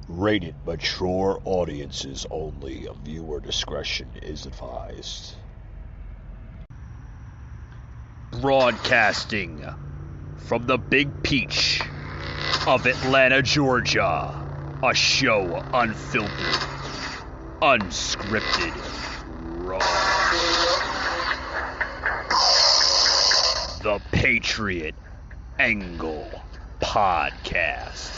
Rated mature audiences only. Viewer discretion is advised. Broadcasting from the Big Peach of Atlanta, Georgia. A show unfiltered, unscripted, raw. The Patriot Angle Podcast.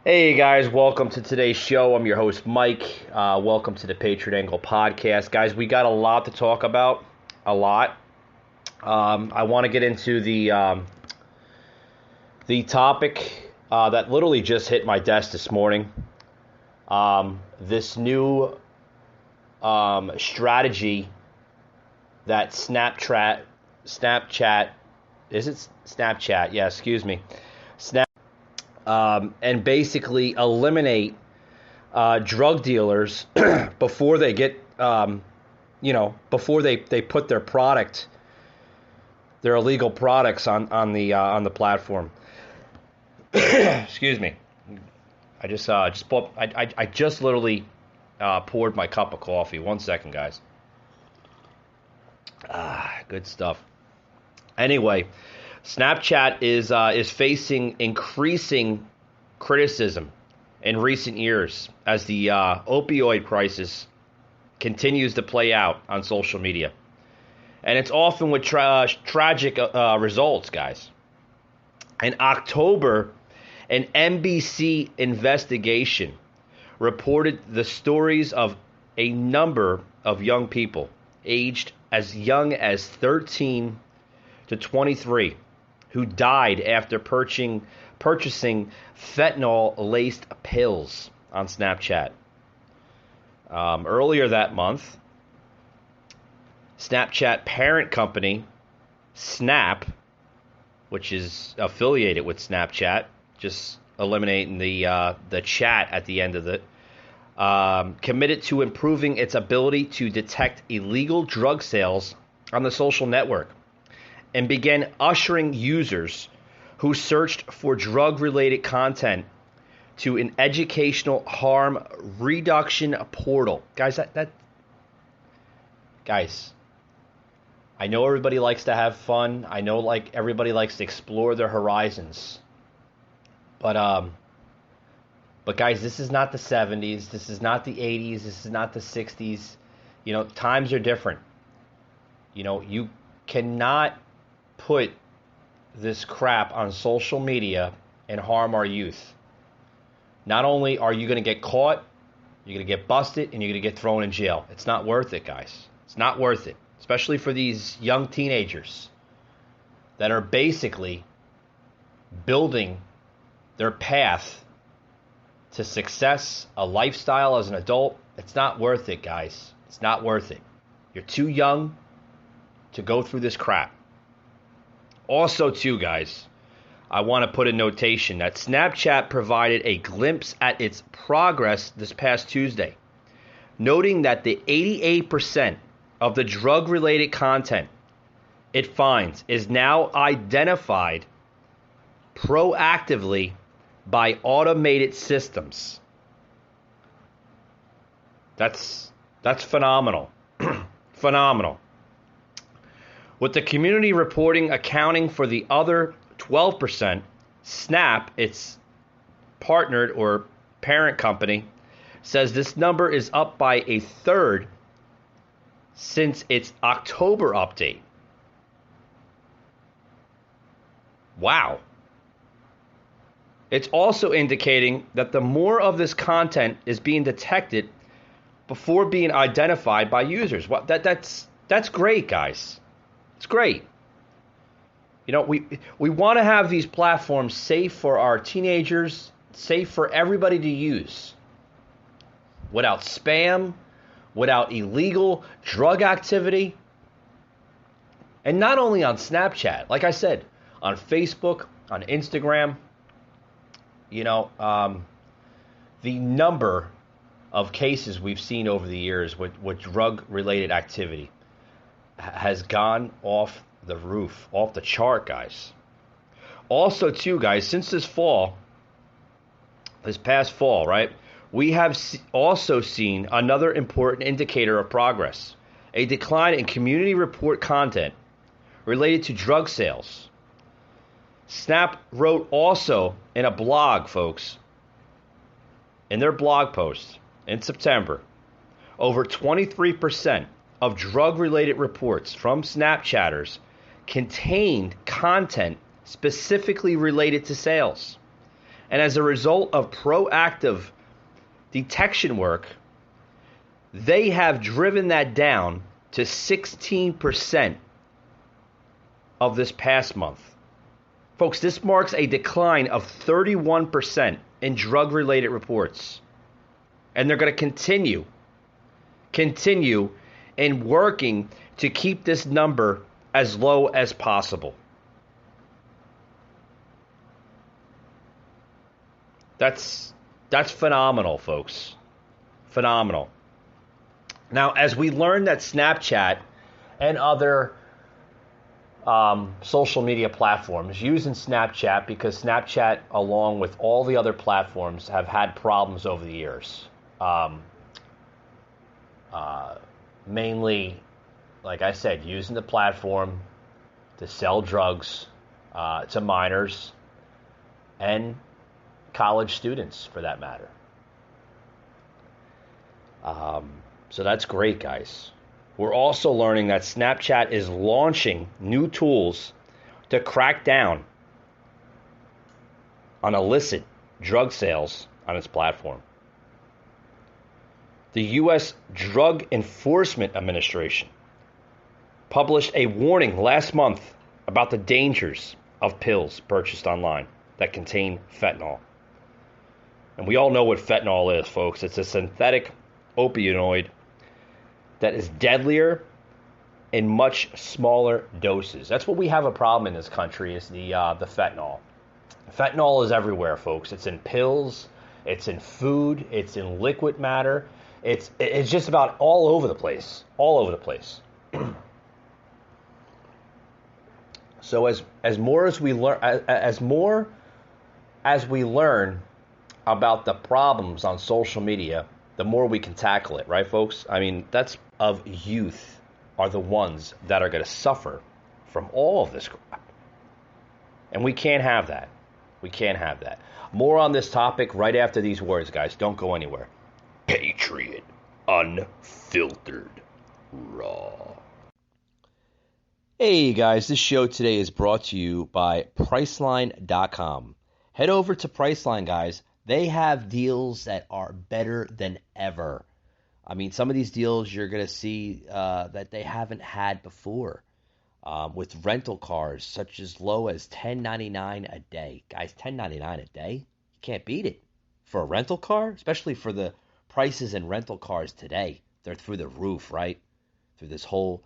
Hey guys, welcome to today's show. I'm your host Mike. Welcome to the Patriot Angle Podcast. Guys, we got a lot to talk about. A lot. I want to get into the topic that literally just hit my desk this morning. This new strategy that Snapchat, is it Snapchat? Yeah, excuse me. And basically eliminate drug dealers before they get, before they put their product, their illegal products on the platform. Excuse me. I just literally poured my cup of coffee. 1 second, guys. Good stuff. Anyway. Snapchat is facing increasing criticism in recent years as the opioid crisis continues to play out on social media. And it's often with tragic results, guys. In October, an NBC investigation reported the stories of a number of young people aged as young as 13 to 23 who died after purchasing fentanyl-laced pills on Snapchat. Earlier that month, Snapchat parent company, Snap, which is affiliated with Snapchat, just eliminating the chat at the end of it, committed to improving its ability to detect illegal drug sales on the social network, and began ushering users who searched for drug-related content to an educational harm reduction portal. Guys, guys, I know everybody likes to have fun. I know everybody likes to explore their horizons. But guys, this is not the 70s. This is not the 80s. This is not the 60s. Times are different. You cannot put this crap on social media and harm our youth. Not only are you going to get caught, you're going to get busted, and you're going to get thrown in jail. It's not worth it, guys. It's not worth it. Especially for these young teenagers that are basically building their path to success, a lifestyle as an adult. It's not worth it, guys. It's not worth it. You're too young to go through this crap. Also, too, guys, I want to put a notation that Snapchat provided a glimpse at its progress this past Tuesday, noting that the 88% of the drug-related content it finds is now identified proactively by automated systems. That's phenomenal. Phenomenal. With the community reporting accounting for the other 12%, Snap, its partnered or parent company, says this number is up by a third since its October update. Wow. It's also indicating that the more of this content is being detected before being identified by users. That's great, guys. It's great. We want to have these platforms safe for our teenagers, safe for everybody to use, without spam, without illegal drug activity. And not only on Snapchat, like I said, on Facebook, on Instagram, the number of cases we've seen over the years with drug-related activity has gone off the roof, off the chart, guys. Also, too, guys, since this past fall, right, we have also seen another important indicator of progress, a decline in community report content related to drug sales. Snap wrote also in a blog, folks, in their blog post in September, over 23% of drug-related reports from Snapchatters contained content specifically related to sales. And as a result of proactive detection work, they have driven that down to 16% of this past month. Folks, this marks a decline of 31% in drug-related reports. And they're going to continue in working to keep this number as low as possible. That's phenomenal, folks. Phenomenal. Now, as we learn that Snapchat and other social media platforms using Snapchat, because Snapchat, along with all the other platforms, have had problems over the years. Mainly, like I said, using the platform to sell drugs to minors and college students, for that matter. So that's great, guys. We're also learning that Snapchat is launching new tools to crack down on illicit drug sales on its platform. The U.S. Drug Enforcement Administration published a warning last month about the dangers of pills purchased online that contain fentanyl. And we all know what fentanyl is, folks. It's a synthetic opioid that is deadlier in much smaller doses. That's what we have a problem in this country, is the fentanyl. Fentanyl is everywhere, folks. It's in pills, it's in food, it's in liquid matter. It's just about all over the place. All over the place. So as more as we learn about the problems on social media, the more we can tackle it, right, folks? I mean, that's of youth are the ones that are going to suffer from all of this crap. And we can't have that. We can't have that. More on this topic right after these words, guys. Don't go anywhere. Patriot, unfiltered, raw. Hey guys, this show today is brought to you by Priceline.com. Head over to Priceline, guys. They have deals that are better than ever. I mean, some of these deals you're going to see that they haven't had before. With rental cars, such as low as $10.99 a day. Guys, $10.99 a day? You can't beat it. For a rental car, especially for the prices in rental cars today. They're through the roof, right? Through this whole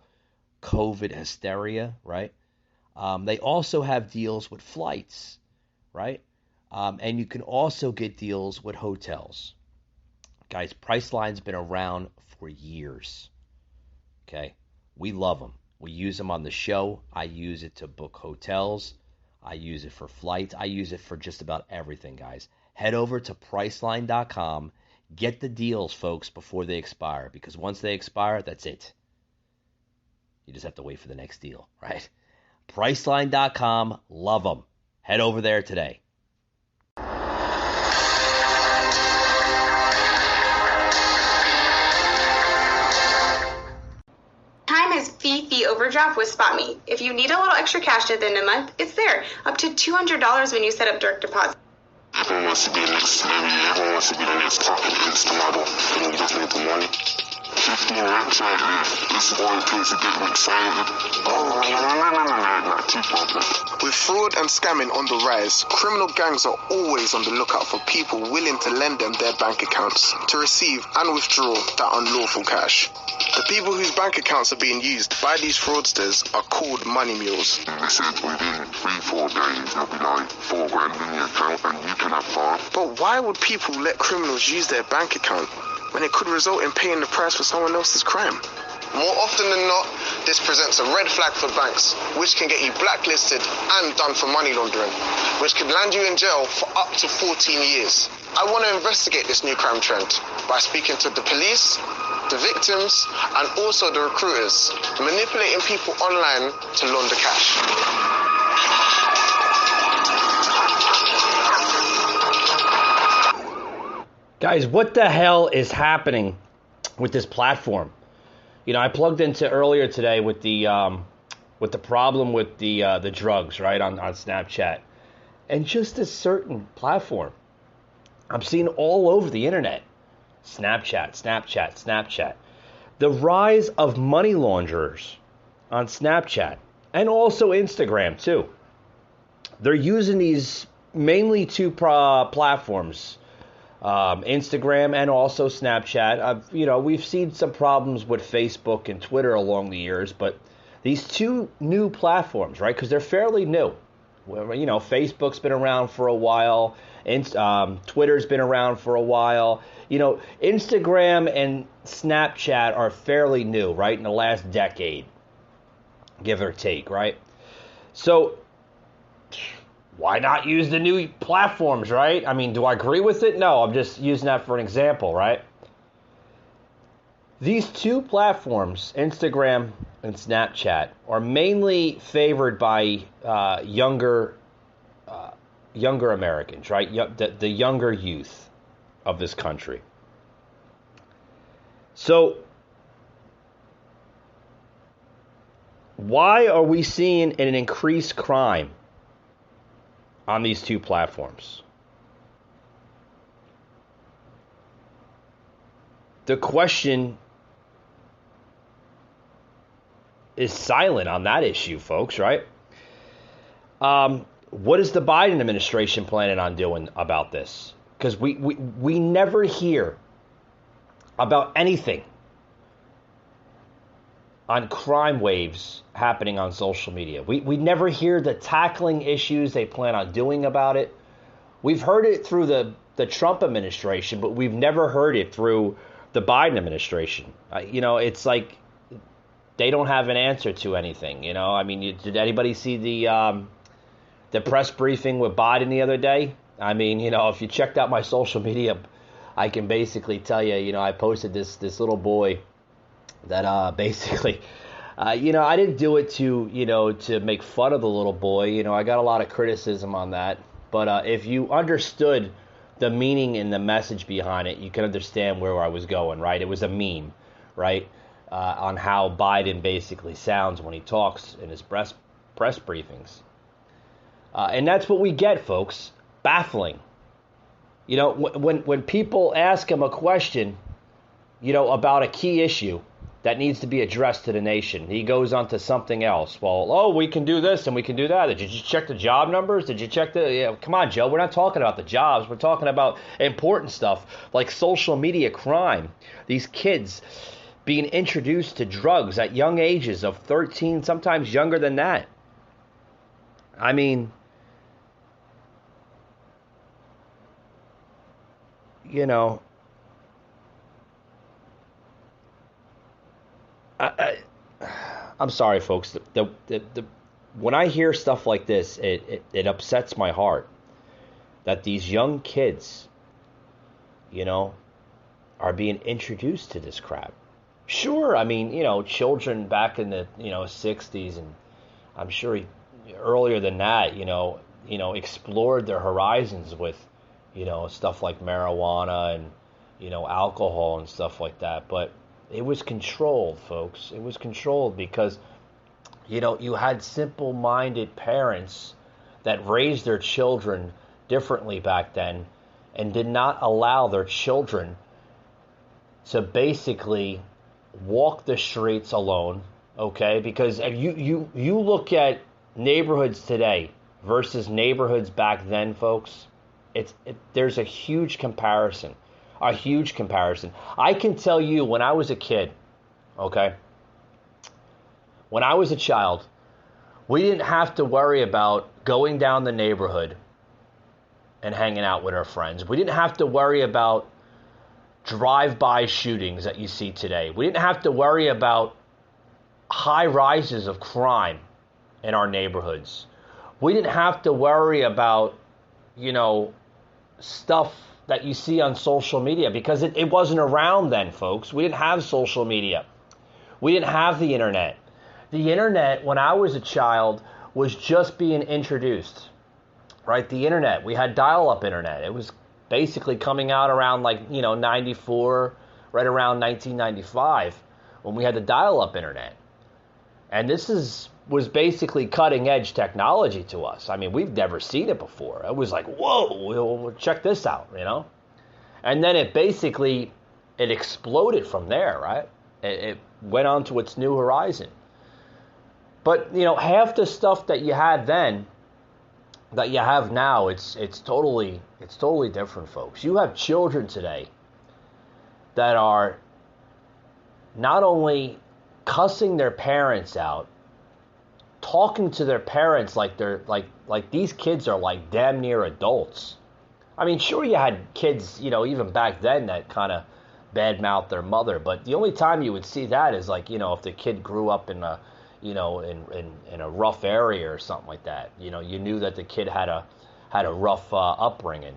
COVID hysteria, right? They also have deals with flights, right? And you can also get deals with hotels. Guys, Priceline's been around for years. Okay? We love them. We use them on the show. I use it to book hotels. I use it for flights. I use it for just about everything, guys. Head over to Priceline.com. Get the deals, folks, before they expire. Because once they expire, that's it. You just have to wait for the next deal, right? Priceline.com. Love them. Head over there today. Time is fee overdraft with SpotMe. If you need a little extra cash at the end of the month, it's there. Up to $200 when you set up direct deposit. Everyone wants to be the next celebrity. Everyone wants to be the next talking Insta model. And you just need the money. 15 reps right here. This is all it takes to get me excited. Oh, no, too far. With fraud and scamming on the rise, criminal gangs are always on the lookout for people willing to lend them their bank accounts to receive and withdraw that unlawful cash. The people whose bank accounts are being used by these fraudsters are called money mules. They said within 3-4 days there'll be like $4 grand in your account and you can have 5. But why would people let criminals use their bank account? when it could result in paying the price for someone else's crime. More often than not, this presents a red flag for banks, which can get you blacklisted and done for money laundering, which could land you in jail for up to 14 years. I want to investigate this new crime trend by speaking to the police, the victims, and also the recruiters, manipulating people online to launder cash. Guys, what the hell is happening with this platform? You know, I plugged into earlier today with the problem with the drugs, right, on Snapchat, and just a certain platform I'm seeing all over the internet. Snapchat. The rise of money launderers on Snapchat and also Instagram too. They're using these mainly two platforms, Instagram and also Snapchat. We've seen some problems with Facebook and Twitter along the years, but these two new platforms, right? Because they're fairly new. Facebook's been around for a while. Twitter's been around for a while. Instagram and Snapchat are fairly new, right? In the last decade, give or take, right? So why not use the new platforms, right? I mean, do I agree with it? No, I'm just using that for an example, right? These two platforms, Instagram and Snapchat, are mainly favored by younger Americans, right? The younger youth of this country. So why are we seeing an increased crime on these two platforms? The question is silent on that issue, folks, right? What is the Biden administration planning on doing about this? Because we never hear about anything on crime waves happening on social media. We never hear the tackling issues they plan on doing about it. We've heard it through the Trump administration, but we've never heard it through the Biden administration. It's like they don't have an answer to anything. I mean, did anybody see the press briefing with Biden the other day? I mean, if you checked out my social media, I can basically tell you, I posted this little boy that basically, I didn't do it to make fun of the little boy. I got a lot of criticism on that. But if you understood the meaning and the message behind it, you can understand where I was going, right? It was a meme, right? On how Biden basically sounds when he talks in his press briefings. And that's what we get, folks. Baffling. When people ask him a question, about a key issue that needs to be addressed to the nation, he goes on to something else. Well, we can do this and we can do that. Did you just check the job numbers? Did you check come on, Joe, we're not talking about the jobs. We're talking about important stuff like social media crime. These kids being introduced to drugs at young ages of 13, sometimes younger than that. I mean, I'm sorry, folks. When I hear stuff like this, it upsets my heart that these young kids, are being introduced to this crap. Sure, I mean, children back in the 60s, and I'm sure earlier than that, explored their horizons with, stuff like marijuana and, alcohol and stuff like that. But it was controlled, folks. It was controlled because, you had simple-minded parents that raised their children differently back then and did not allow their children to basically walk the streets alone, okay? Because you look at neighborhoods today versus neighborhoods back then, folks, there's a huge comparison. A huge comparison. I can tell you when I was a kid, okay? When I was a child, we didn't have to worry about going down the neighborhood and hanging out with our friends. We didn't have to worry about, drive-by shootings that you see today. We didn't have to worry about high rises of crime in our neighborhoods. We didn't have to worry about, stuff that you see on social media because it wasn't around then, folks. We didn't have social media. We didn't have the internet. The internet, when I was a child, was just being introduced, right? The internet, we had dial-up internet. It was basically coming out around 94, right around 1995 when we had the dial-up internet. And this was basically cutting-edge technology to us. I mean, we've never seen it before. It was like, whoa, check this out, And then it exploded from there, right? It went on to its new horizon. But, half the stuff that you had then that you have now, it's totally different, folks. You have children today that are not only cussing their parents out, talking to their parents like they're like these kids are like damn near adults. I mean, sure, you had kids, even back then that kind of badmouth their mother, but the only time you would see that is if the kid grew up in a in a rough area or something like that. You knew that the kid had a rough upbringing,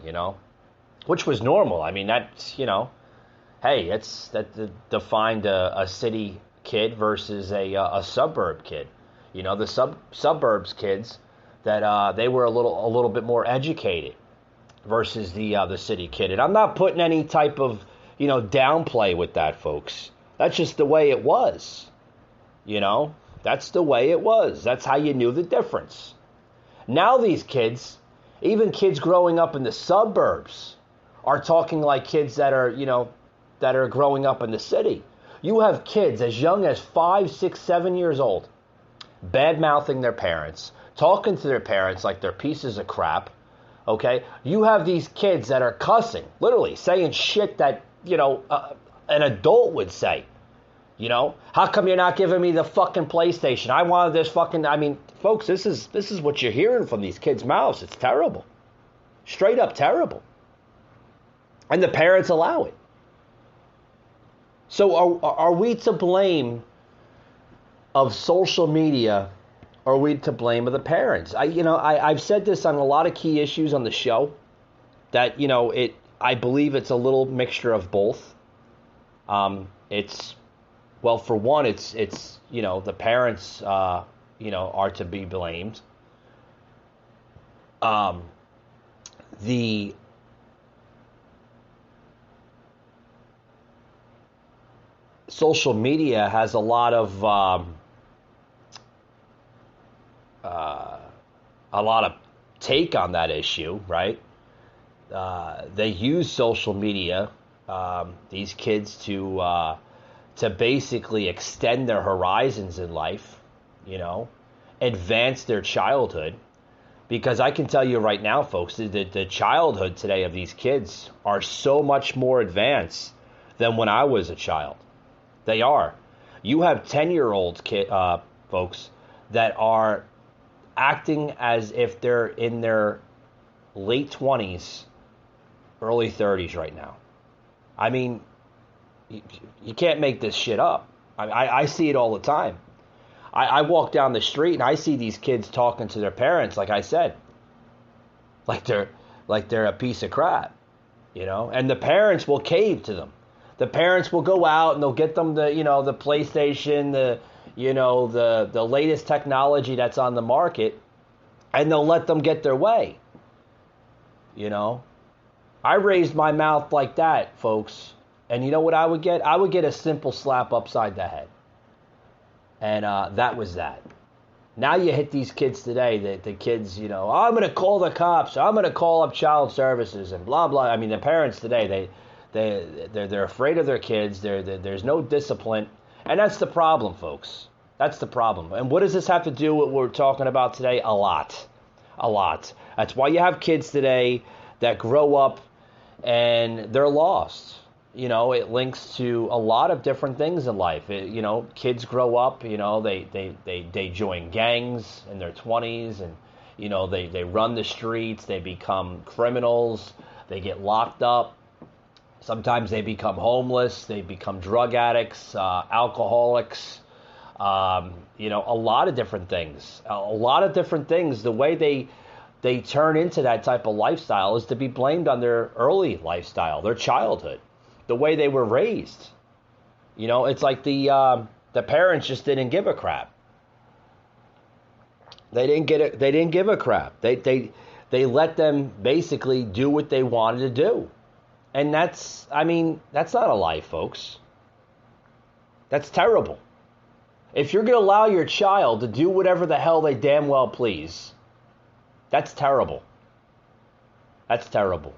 which was normal. I mean, that's hey, that defined a city kid versus a suburb kid. The suburbs kids that they were a little bit more educated versus the city kid. And I'm not putting any type of downplay with that, folks. That's just the way it was. That's the way it was. That's how you knew the difference. Now these kids, even kids growing up in the suburbs, are talking like kids that are growing up in the city. You have kids as young as 5, 6, 7 years old, bad-mouthing their parents, talking to their parents like they're pieces of crap, okay? You have these kids that are cussing, literally saying shit that, an adult would say. How come you're not giving me the fucking PlayStation? I wanted this fucking, folks, this is what you're hearing from these kids' mouths. It's terrible. Straight up terrible. And the parents allow it. So are we to blame of social media, or are we to blame of the parents? I've said this on a lot of key issues on the show, that, I believe it's a little mixture of both. Well, for one, it's the parents, are to be blamed. The social media has a lot of take on that issue, right? They use social media, these kids, to basically extend their horizons in life, advance their childhood. Because I can tell you right now, folks, that the childhood today of these kids are so much more advanced than when I was a child. They are. You have 10-year-olds, folks, that are acting as if they're in their late 20s, early 30s right now. I mean, you can't make this shit up. I see it all the time. I walk down the street and I see these kids talking to their parents, like I said, like they're a piece of crap, and the parents will cave to them. The parents will go out and they'll get them the PlayStation, the latest technology that's on the market, and they'll let them get their way. I raised my mouth like that, folks, and you know what I would get? I would get a simple slap upside the head. And that was that. Now you hit these kids today, the kids, I'm going to call the cops, I'm going to call up child services and blah, blah. I mean, the parents today, they're afraid of their kids. There's no discipline. And that's the problem, folks. That's the problem. And what does this have to do with what we're talking about today? A lot. That's why you have kids today that grow up and they're lost. It links to a lot of different things in life. Kids grow up, they join gangs in their 20s, and, they run the streets, they become criminals, they get locked up. Sometimes they become homeless, they become drug addicts, alcoholics, a lot of different things. A lot of different things. The way they turn into that type of lifestyle is to be blamed on their early lifestyle, their childhood, the way they were raised. It's like the parents just didn't give a crap. They didn't give a crap. They let them basically do what they wanted to do. And that's not a life, folks. That's terrible. If you're going to allow your child to do whatever the hell they damn well please, that's terrible. That's terrible.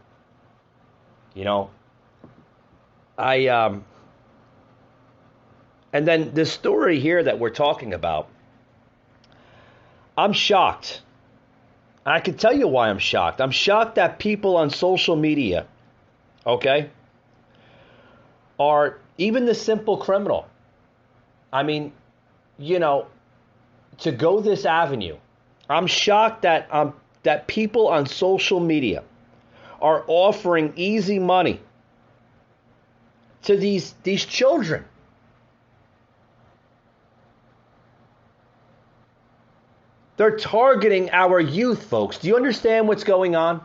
And then this story here that we're talking about, I'm shocked. I can tell you why I'm shocked. I'm shocked that people on social media, okay, are even the simple criminal. To go this avenue, I'm shocked that people on social media are offering easy money to these children. They're targeting our youth, folks. Do you understand what's going on?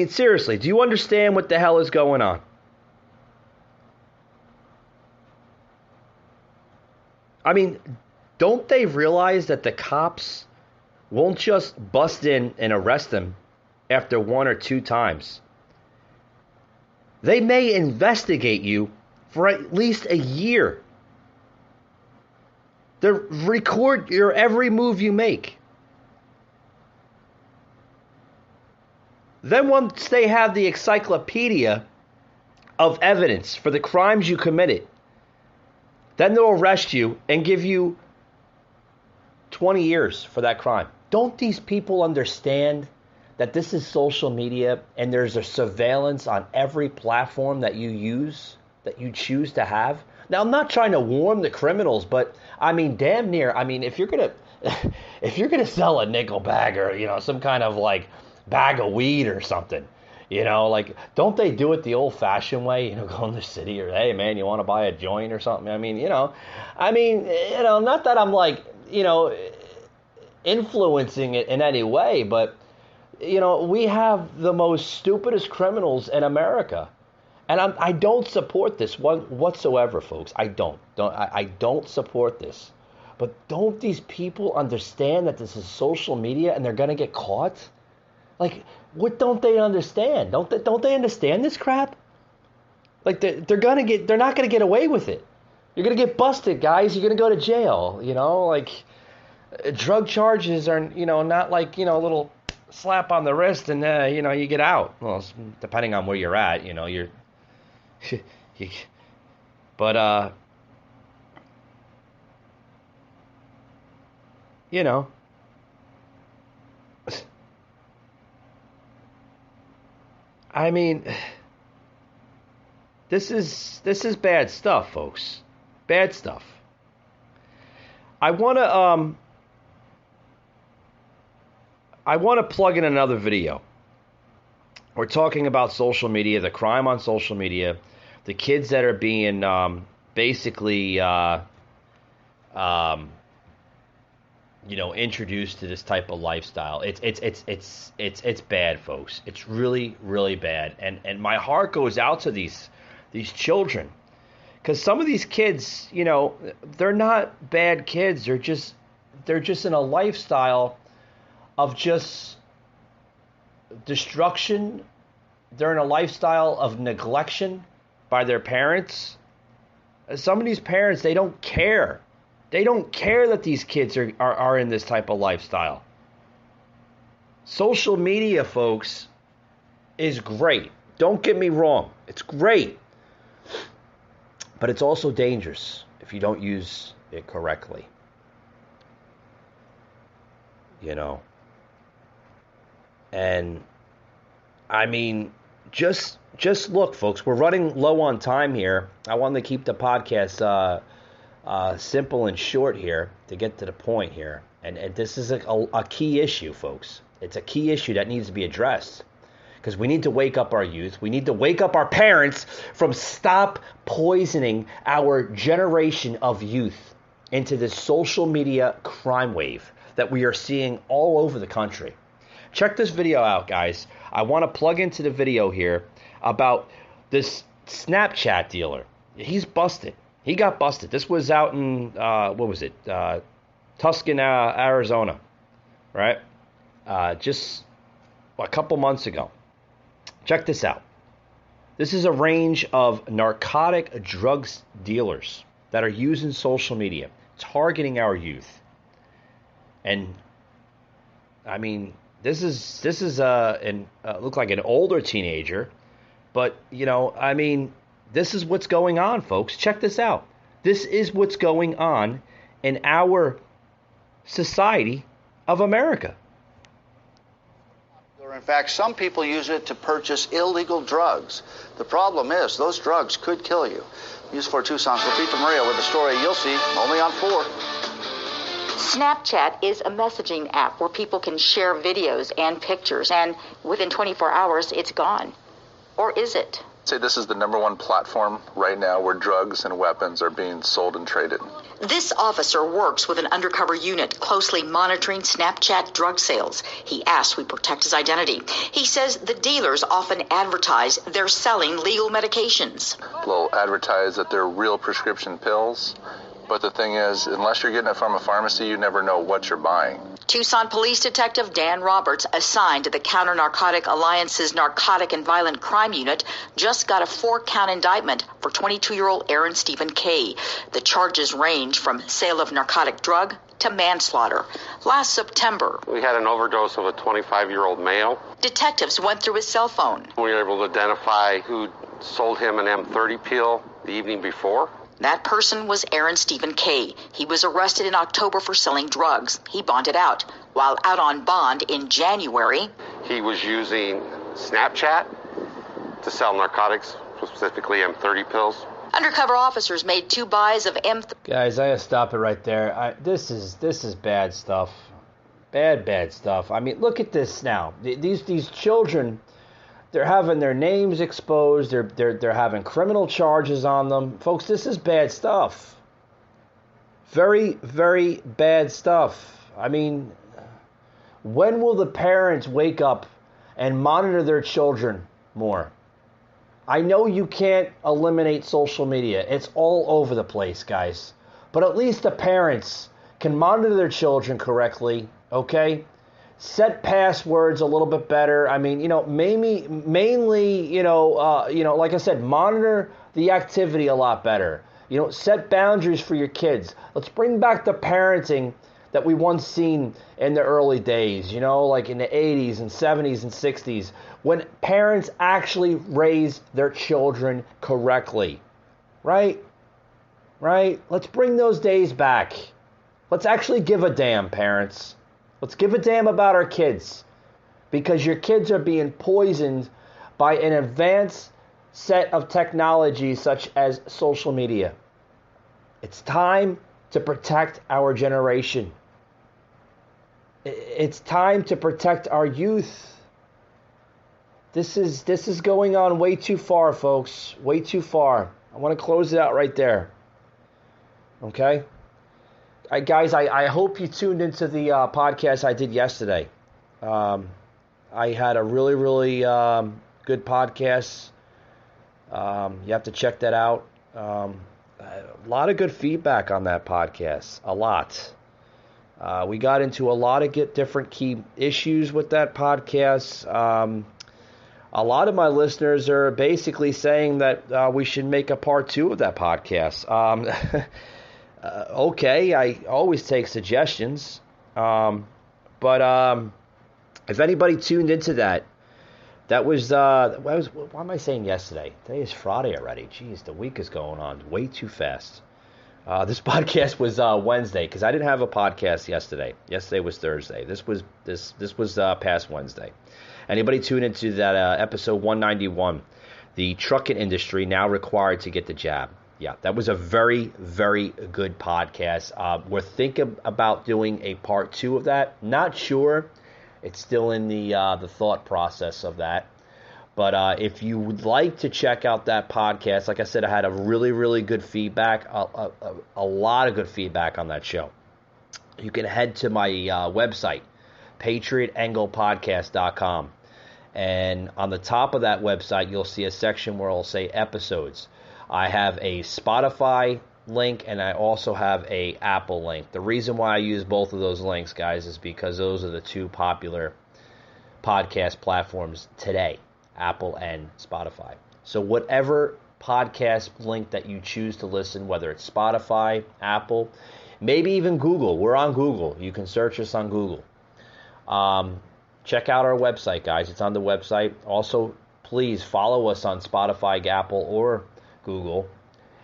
Seriously, do you understand what the hell is going on? Don't they realize that the cops won't just bust in and arrest them after 1 or 2 times? They may investigate you for at least a year. They record your every move you make. Then once they have the encyclopedia of evidence for the crimes you committed, then they'll arrest you and give you 20 years for that crime. Don't these people understand that this is social media and there's a surveillance on every platform that you use, that you choose to have? Now, I'm not trying to warn the criminals, but damn near. If you're gonna sell a nickel bag or some kind of like bag of weed or something, don't they do it the old-fashioned way? Go in the city or, hey man, you want to buy a joint or something? Not that I'm like influencing it in any way, but we have the most stupidest criminals in America. And I don't support this whatsoever, folks. I don't support this. But don't these people understand that this is social media and they're going to get caught? Like, what don't they understand? Don't they understand this crap? Like, they're not going to get away with it. You're going to get busted, guys. You're going to go to jail, drug charges are, not like, a little slap on the wrist and, you get out. Well, depending on where you're at, you're... But this is bad stuff, folks. Bad stuff. I want to plug in another video. We're talking about social media, the crime on social media, the kids that are being introduced to this type of lifestyle. It's bad, folks. It's really, really bad. And my heart goes out to these children, because some of these kids, they're not bad kids. They're just in a lifestyle of just destruction. They're in a lifestyle of neglection by their parents. Some of these parents, they don't care. They don't care that these kids are in this type of lifestyle. Social media, folks, is great. Don't get me wrong. It's great. But it's also dangerous if you don't use it correctly. And just look, folks, we're running low on time here. I wanted to keep the podcast simple and short here to get to the point here. And this is a key issue, folks. It's a key issue that needs to be addressed. Because we need to wake up our youth. We need to wake up our parents from stop poisoning our generation of youth into this social media crime wave that we are seeing all over the country. Check this video out, guys. I want to plug into the video here about this Snapchat dealer. He's busted. He got busted. This was out in, Tucson, Arizona, right? Just a couple months ago. Check this out. This is a range of narcotic drugs dealers that are using social media, targeting our youth. And I mean, this is look like an older teenager, but this is what's going on, folks. Check this out. This is what's going on in our society of America. In fact, some people use it to purchase illegal drugs. The problem is those drugs could kill you. News 4 Tucson's Lupita Maria with a story you'll see only on 4. Snapchat is a messaging app where people can share videos and pictures, and within 24 hours, it's gone. Or is it? I'd say this is the #1 platform right now where drugs and weapons are being sold and traded. This officer works with an undercover unit closely monitoring Snapchat drug sales. He asks we protect his identity. He says the dealers often advertise they're selling legal medications. They'll advertise that they're real prescription pills, but the thing is, unless you're getting it from a pharmacy, you never know what you're buying. Tucson Police Detective Dan Roberts, assigned to the Counter Narcotic Alliance's Narcotic and Violent Crime Unit, just got a 4-count indictment for 22-year-old Aaron Stephen Kay. The charges range from sale of narcotic drug to manslaughter. Last September, we had an overdose of a 25-year-old male. Detectives went through his cell phone. We were able to identify who sold him an M30 pill the evening before. That person was Aaron Stephen Kay. He was arrested in October for selling drugs. He bonded out. While out on bond in January, he was using Snapchat to sell narcotics, specifically M30 pills. Undercover officers made 2 buys of M30. Guys, I gotta stop it right there. This is bad stuff. Bad stuff. I mean, look at this now. These children, they're having their names exposed. They're having criminal charges on them. Folks, this is bad stuff. Very, very bad stuff. I mean, when will the parents wake up and monitor their children more? I know you can't eliminate social media. It's all over the place, guys. But at least the parents can monitor their children correctly, okay? Set passwords a little bit better. I mean, mainly, like I said, monitor the activity a lot better. Set boundaries for your kids. Let's bring back the parenting that we once seen in the early days, like in the 80s and 70s and 60s, when parents actually raised their children correctly. Right? Let's bring those days back. Let's actually give a damn, parents. Let's give a damn about our kids, because your kids are being poisoned by an advanced set of technologies such as social media. It's time to protect our generation. It's time to protect our youth. This is going on way too far, folks. Way too far. I want to close it out right there. Okay? Guys, I hope you tuned into the podcast I did yesterday. I had a really, really good podcast. You have to check that out. A lot of good feedback on that podcast. A lot. We got into a lot of different key issues with that podcast. A lot of my listeners are basically saying that we should make a part 2 of that podcast. Okay, I always take suggestions. But if anybody tuned into that was, what am I saying yesterday? Today is Friday already. Jeez, the week is going on way too fast. This podcast was Wednesday, because I didn't have a podcast yesterday. Yesterday was Thursday. This was past Wednesday. Anybody tuned into that episode 191, the trucking industry now required to get the jab. Yeah, that was a very, very good podcast. We're thinking about doing a part 2 of that. Not sure It's still in the thought process of that. But if you would like to check out that podcast, like I said, I had a really, really good feedback, a lot of good feedback on that show. You can head to my website, patriotanglepodcast.com. And on the top of that website, you'll see a section where it'll say episodes. I have a Spotify link, and I also have a Apple link. The reason why I use both of those links, guys, is because those are the two popular podcast platforms today, Apple and Spotify. So whatever podcast link that you choose to listen, whether it's Spotify, Apple, maybe even Google. We're on Google. You can search us on Google. Check out our website, guys. It's on the website. Also, please follow us on Spotify, Apple, or Google,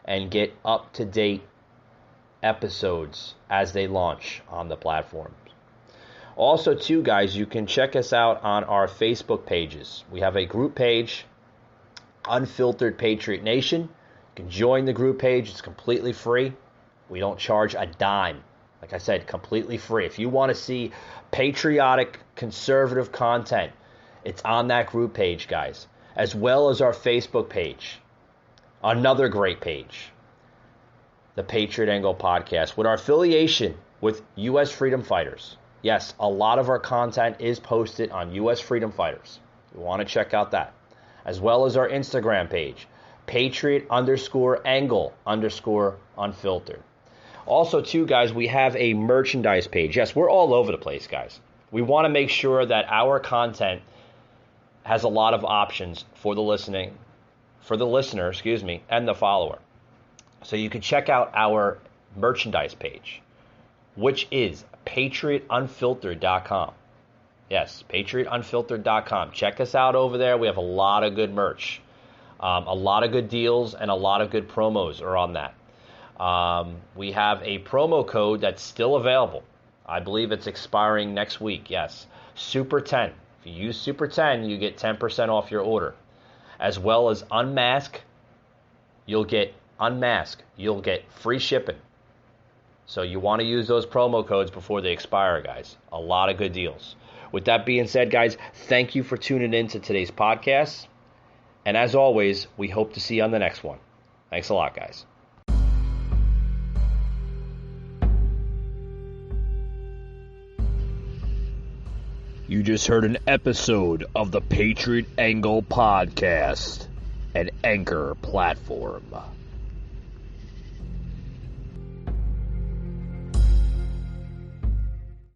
and get up-to-date episodes as they launch on the platforms. Also, too, guys, you can check us out on our Facebook pages. We have a group page, Unfiltered Patriot Nation. You can join the group page. It's completely free. We don't charge a dime. Like I said, completely free. If you want to see patriotic, conservative content, it's on that group page, guys, as well as our Facebook page. Another great page, the Patriot Angle Podcast, with our affiliation with U.S. Freedom Fighters. Yes, a lot of our content is posted on U.S. Freedom Fighters. You want to check out that, as well as our Instagram page, Patriot_Angle_Unfiltered. Also, too, guys, we have a merchandise page. Yes, we're all over the place, guys. We want to make sure that our content has a lot of options for the listener, and the follower. So you can check out our merchandise page, which is patriotunfiltered.com. Yes, patriotunfiltered.com. Check us out over there. We have a lot of good merch, a lot of good deals, and a lot of good promos are on that. We have a promo code that's still available. I believe it's expiring next week. Yes, Super 10. If you use Super 10, you get 10% off your order. As well as Unmask, you'll get free shipping. So you want to use those promo codes before they expire, guys. A lot of good deals. With that being said, guys, thank you for tuning in to today's podcast. And as always, we hope to see you on the next one. Thanks a lot, guys. You just heard an episode of the Patriot Angle Podcast, an Anchor platform.